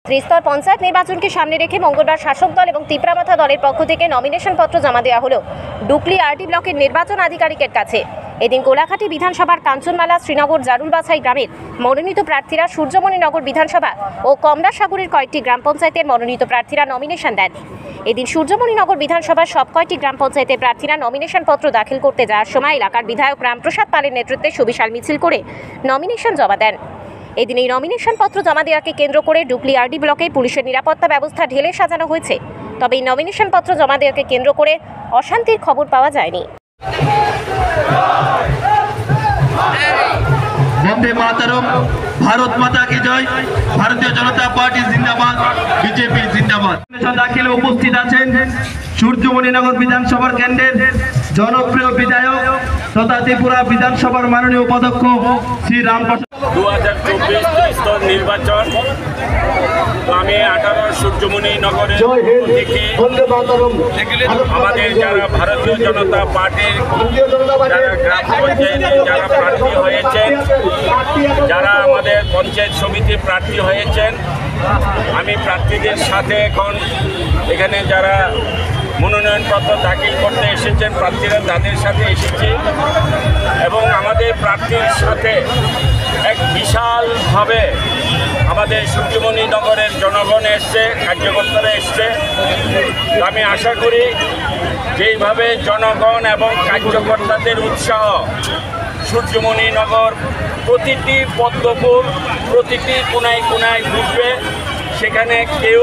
ত্রিস্তর পঞ্চায়েত নির্বাচনকে সামনে রেখে মঙ্গলবার শাসক দল এবং তিপ্রামাথা দলের পক্ষ থেকে নমিনেশন পত্র জমা দেওয়া হলো ডুকলি আরডি ব্লকের নির্বাচন আধিকারিকের কাছে। এদিন কোলাঘাটি বিধানসভার কাঞ্চনমালা শ্রীনগর জারুলবাছাই গ্রামের মনোনীত প্রার্থীরা সূর্যমণিনগর বিধানসভা ও কমলাসাগরের কয়েকটি গ্রাম পঞ্চায়েতের মনোনীত প্রার্থীরা নমিনেশন দেন। এদিন সূর্যমণিনগর বিধানসভার সব কয়টি গ্রাম পঞ্চায়েতের প্রার্থীরা নমিনেশন পত্র দাখিল করতে যাওয়ার সময় এলাকার বিধায়ক রামপ্রসাদ পালের নেতৃত্বে সুবিশাল মিছিল করে নমিনেশন জমা দেন। এদিন এই নমিনেশন পত্র জমা দেওয়াকে কেন্দ্র করে ডুকলি আরডি ব্লকে পুলিশের নিরাপত্তা ব্যবস্থা ঢেলে সাজানো হয়েছে। তবে এই নমিনেশন পত্র জমা দেওয়াকে কেন্দ্র করে অশান্তির খবর পাওয়া যায়নি। বন্দে মাতরম, ভারত মাতা কি জয়, ভারতীয় জনতা পার্টি জিন্দাবাদ, বিজেপি জিন্দাবাদ। দাখিলে উপস্থিত আছেন সূর্যমণিনগর বিধানসভার কেন্দ্রের জনপ্রিয় বিধায়ক তথা ত্রিপুরা বিধানসভার মাননীয় উপাধ্যক্ষ শ্রী রামপ্রসাদ। 2024 ত্রিস্তর নির্বাচন আমি 18 সূর্যমণিনগরের থেকে আমাদের যারা ভারতীয় জনতা পার্টির যারা গ্রাম পঞ্চায়েতে যারা প্রার্থী হয়েছেন, যারা আমাদের পঞ্চায়েত সমিতি প্রার্থী হয়েছেন, আমি প্রার্থীদের সাথে এখন এখানে যারা মনোনয়নপত্র দাখিল করতে এসেছেন প্রার্থীরা তাদের সাথে এসেছি এবং আমাদের প্রার্থীর সাথে এক বিশালভাবে আমাদের সূর্যমণিনগরের জনগণ এসছে, কার্যকর্তারা এসছে। আমি আশা করি যেইভাবে জনগণ এবং কার্যকর্তাদের উৎসাহ সূর্যমণিনগর প্রতিটি পদ্মপুর প্রতিটি কোনায় কোনায় ঘুরবে, সেখানে কেউ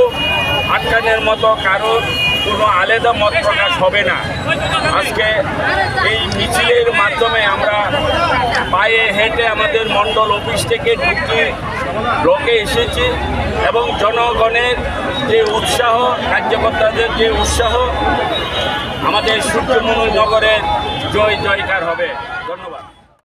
আটকানোর মতো কারোর কোনো আলাদা মত প্রকাশ হবে না। আজকে এই মিছিলের মাধ্যমে আমরা পায়ে হেঁটে আমাদের মণ্ডল অফিস থেকে ঢুকি ব্লকে এসেছি এবং জনগণের যে উৎসাহ, কার্যকর্তাদের যে উৎসাহ, আমাদের সূর্যমণিনগরের জয় জয়কার হবে।